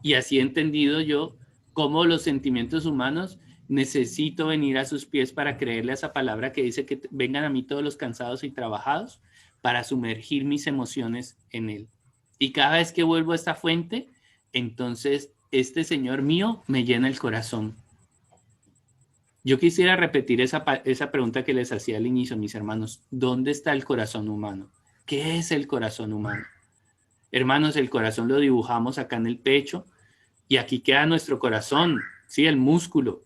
[SPEAKER 1] Y así he entendido yo cómo los sentimientos humanos necesito venir a sus pies para creerle a esa palabra que dice que vengan a mí todos los cansados y trabajados para sumergir mis emociones en él. Y cada vez que vuelvo a esta fuente, entonces este Señor mío me llena el corazón. Yo quisiera repetir esa pregunta que les hacía al inicio, mis hermanos. ¿Dónde está el corazón humano? ¿Qué es el corazón humano? Hermanos, el corazón lo dibujamos acá en el pecho y aquí queda nuestro corazón, ¿sí? El músculo.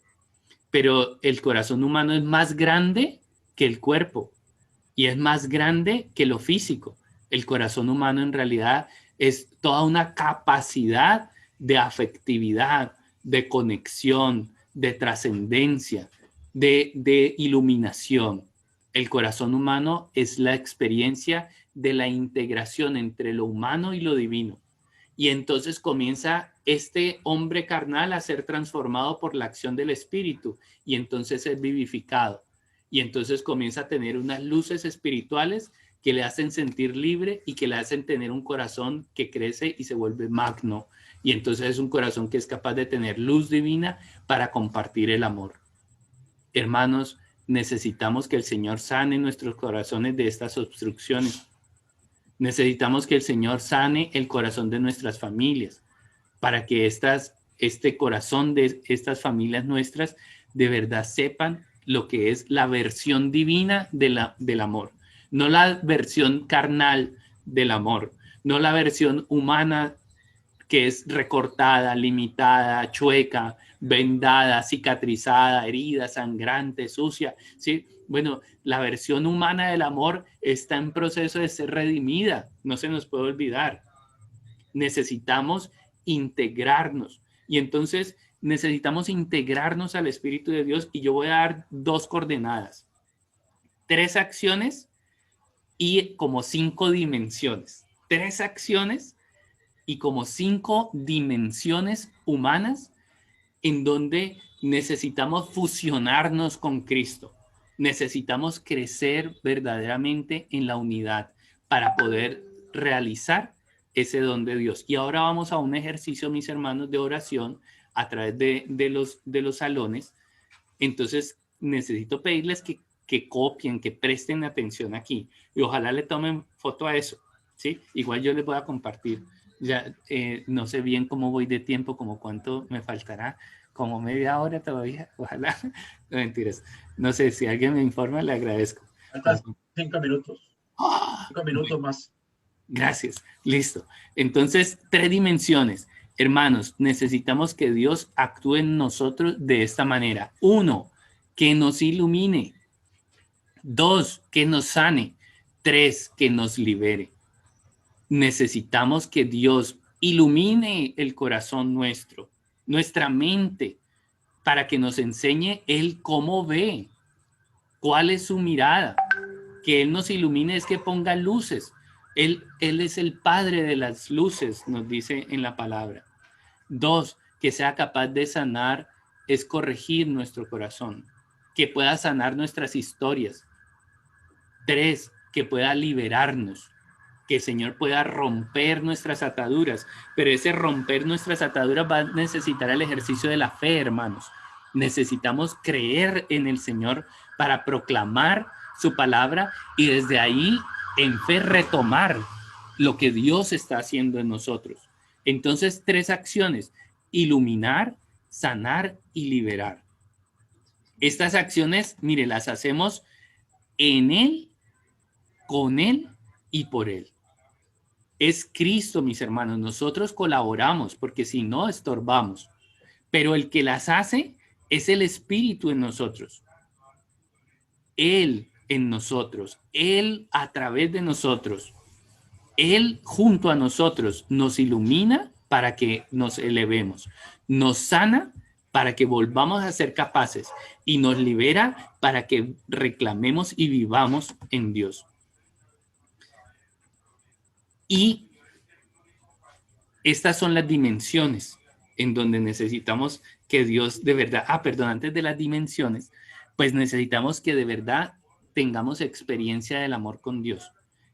[SPEAKER 1] Pero el corazón humano es más grande que el cuerpo y es más grande que lo físico. El corazón humano en realidad es toda una capacidad de afectividad, de conexión, de trascendencia, de iluminación. El corazón humano es la experiencia de la integración entre lo humano y lo divino. Y entonces comienza este hombre carnal a ser transformado por la acción del Espíritu y entonces es vivificado. Y entonces comienza a tener unas luces espirituales que le hacen sentir libre y que le hacen tener un corazón que crece y se vuelve magno. Y entonces es un corazón que es capaz de tener luz divina para compartir el amor. Hermanos, necesitamos que el Señor sane nuestros corazones de estas obstrucciones. Necesitamos que el Señor sane el corazón de nuestras familias para que este corazón de estas familias nuestras de verdad sepan lo que es la versión divina del amor, no la versión carnal del amor, no la versión humana que es recortada, limitada, chueca, vendada, cicatrizada, herida, sangrante, sucia, ¿sí? Bueno, la versión humana del amor está en proceso de ser redimida, no se nos puede olvidar. Necesitamos integrarnos y entonces necesitamos integrarnos al Espíritu de Dios y yo voy a dar 2 coordenadas, 3 acciones y como 5 dimensiones. 3 acciones y como 5 dimensiones humanas en donde necesitamos fusionarnos con Cristo. Necesitamos crecer verdaderamente en la unidad para poder realizar ese don de Dios. Y ahora vamos a un ejercicio, mis hermanos, de oración a través de los salones. Entonces, necesito pedirles que copien, que presten atención aquí y ojalá le tomen foto a eso, ¿sí? Igual yo les voy a compartir. Ya no sé bien cómo voy de tiempo, como cuánto me faltará, como media hora todavía, ojalá. No, mentiras. No sé, si alguien me informa, le agradezco.
[SPEAKER 2] Faltan 5 minutos. 5 minutos más.
[SPEAKER 1] Gracias, listo. Entonces, 3 dimensiones. Hermanos, necesitamos que Dios actúe en nosotros de esta manera. 1, que nos ilumine. 2, que nos sane. 3, que nos libere. Necesitamos que Dios ilumine el corazón nuestro, nuestra mente, para que nos enseñe Él cómo ve, cuál es su mirada. Que Él nos ilumine es que ponga luces. Él es el Padre de las luces, nos dice en la palabra. 2, que sea capaz de sanar, es corregir nuestro corazón, que pueda sanar nuestras historias. 3, que pueda liberarnos, que el Señor pueda romper nuestras ataduras, pero ese romper nuestras ataduras va a necesitar el ejercicio de la fe, hermanos. Necesitamos creer en el Señor para proclamar su palabra y desde ahí en fe retomar lo que Dios está haciendo en nosotros. Entonces, 3 acciones: iluminar, sanar y liberar. Estas acciones, mire, las hacemos en Él, con Él y por Él. Es Cristo, mis hermanos. Nosotros colaboramos porque si no, estorbamos. Pero el que las hace es el Espíritu en nosotros. Él en nosotros. Él a través de nosotros. Él junto a nosotros nos ilumina para que nos elevemos. Nos sana para que volvamos a ser capaces. Y nos libera para que reclamemos y vivamos en Dios. Y estas son las dimensiones en donde necesitamos que Dios de verdad, antes de las dimensiones, pues necesitamos que de verdad tengamos experiencia del amor con Dios.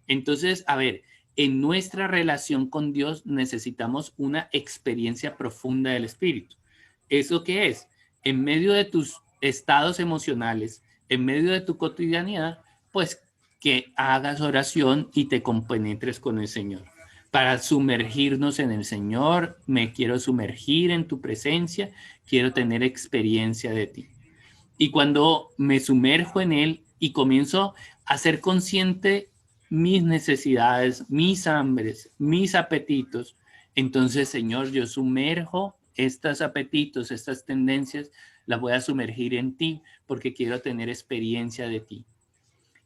[SPEAKER 1] Entonces, a ver, en nuestra relación con Dios necesitamos una experiencia profunda del Espíritu. ¿Eso qué es? En medio de tus estados emocionales, en medio de tu cotidianidad, pues que hagas oración y te compenetres con el Señor. Para sumergirnos en el Señor, me quiero sumergir en tu presencia, quiero tener experiencia de ti. Y cuando me sumerjo en Él y comienzo a ser consciente mis necesidades, mis hambres, mis apetitos, entonces, Señor, yo sumerjo estos apetitos, estas tendencias, las voy a sumergir en ti porque quiero tener experiencia de ti.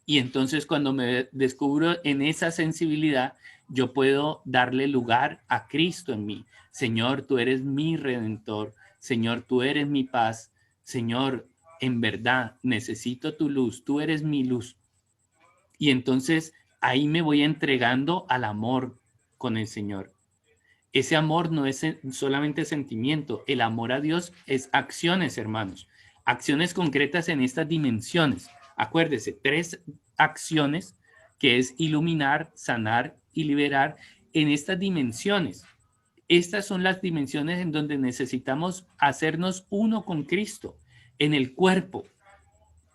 [SPEAKER 1] Y entonces cuando me descubro en esa sensibilidad, yo puedo darle lugar a Cristo en mí. Señor, tú eres mi redentor. Señor, tú eres mi paz. Señor, en verdad necesito tu luz. Tú eres mi luz. Y entonces ahí me voy entregando al amor con el Señor. Ese amor no es solamente sentimiento. El amor a Dios es acciones, hermanos. Acciones concretas en estas dimensiones. Acuérdese, 3 acciones que es iluminar, sanar y liberar en estas dimensiones. Estas son las dimensiones en donde necesitamos hacernos uno con Cristo, en el cuerpo.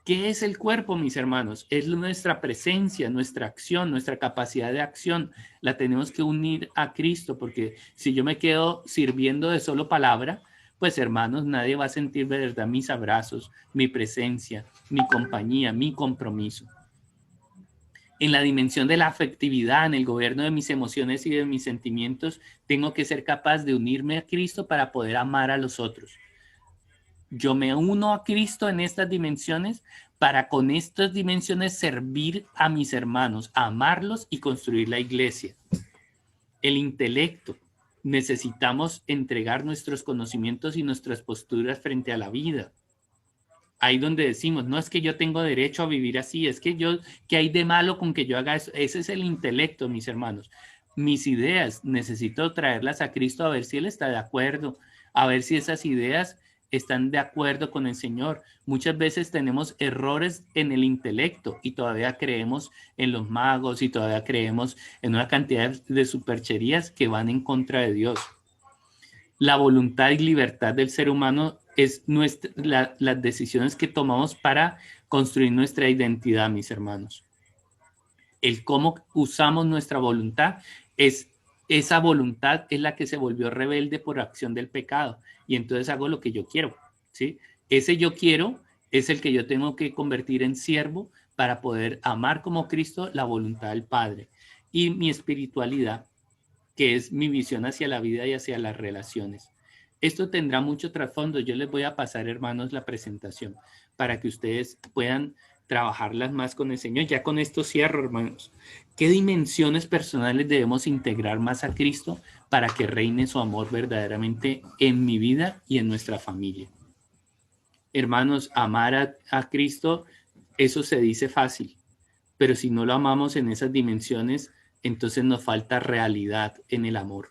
[SPEAKER 1] ¿Qué es el cuerpo, mis hermanos? Es nuestra presencia, nuestra acción, nuestra capacidad de acción. La tenemos que unir a Cristo, porque si yo me quedo sirviendo de solo palabra, pues hermanos, nadie va a sentir de verdad mis abrazos, mi presencia, mi compañía, mi compromiso. En la dimensión de la afectividad, en el gobierno de mis emociones y de mis sentimientos, tengo que ser capaz de unirme a Cristo para poder amar a los otros. Yo me uno a Cristo en estas dimensiones para con estas dimensiones servir a mis hermanos, amarlos y construir la iglesia. El intelecto. Necesitamos entregar nuestros conocimientos y nuestras posturas frente a la vida. Ahí donde decimos, no es que yo tengo derecho a vivir así, es que ¿qué hay de malo con que yo haga eso? Ese es el intelecto, mis hermanos. Mis ideas, necesito traerlas a Cristo a ver si Él está de acuerdo, a ver si esas ideas están de acuerdo con el Señor. Muchas veces tenemos errores en el intelecto y todavía creemos en los magos y todavía creemos en una cantidad de supercherías que van en contra de Dios. La voluntad y libertad del ser humano es las decisiones que tomamos para construir nuestra identidad, mis hermanos. El cómo usamos nuestra voluntad esa voluntad es la que se volvió rebelde por acción del pecado y entonces hago lo que yo quiero, ¿sí? Ese yo quiero es el que yo tengo que convertir en siervo para poder amar como Cristo la voluntad del Padre. Y mi espiritualidad, que es mi visión hacia la vida y hacia las relaciones. Esto tendrá mucho trasfondo. Yo les voy a pasar, hermanos, la presentación para que ustedes puedan trabajarlas más con el Señor. Ya con esto cierro, hermanos. ¿Qué dimensiones personales debemos integrar más a Cristo para que reine su amor verdaderamente en mi vida y en nuestra familia? Hermanos, amar a Cristo, eso se dice fácil, pero si no lo amamos en esas dimensiones, entonces nos falta realidad en el amor.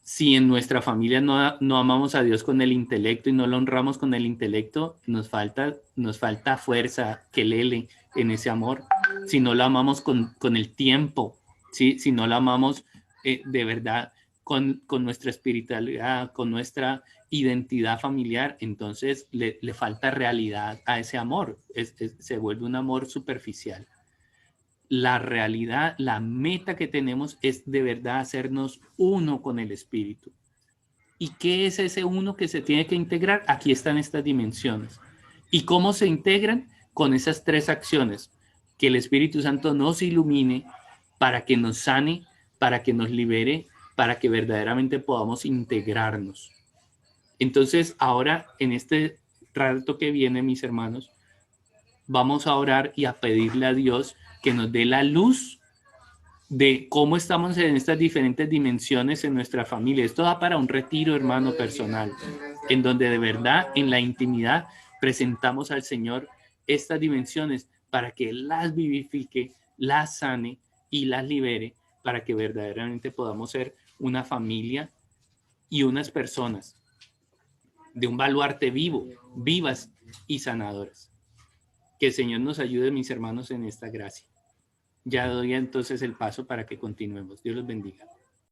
[SPEAKER 1] Si en nuestra familia no amamos a Dios con el intelecto y no lo honramos con el intelecto, nos falta fuerza, quelele en ese amor. Si no lo amamos con el tiempo, ¿sí? Si no lo amamos de verdad con nuestra espiritualidad, con nuestra identidad familiar, entonces le falta realidad a ese amor. Se vuelve un amor superficial. La realidad, la meta que tenemos es de verdad hacernos uno con el Espíritu. ¿Y qué es ese uno que se tiene que integrar? Aquí están estas dimensiones. ¿Y cómo se integran? Con esas tres acciones. Que el Espíritu Santo nos ilumine para que nos sane, para que nos libere, para que verdaderamente podamos integrarnos. Entonces, ahora, en este rato que viene, mis hermanos, vamos a orar y a pedirle a Dios que nos dé la luz de cómo estamos en estas diferentes dimensiones en nuestra familia. Esto da para un retiro, hermano, personal, en donde de verdad, en la intimidad, presentamos al Señor estas dimensiones para que Él las vivifique, las sane y las libere, para que verdaderamente podamos ser una familia y unas personas de un baluarte vivo, vivas y sanadoras. Que el Señor nos ayude, mis hermanos, en esta gracia. Ya doy entonces el paso para que continuemos. Dios los bendiga.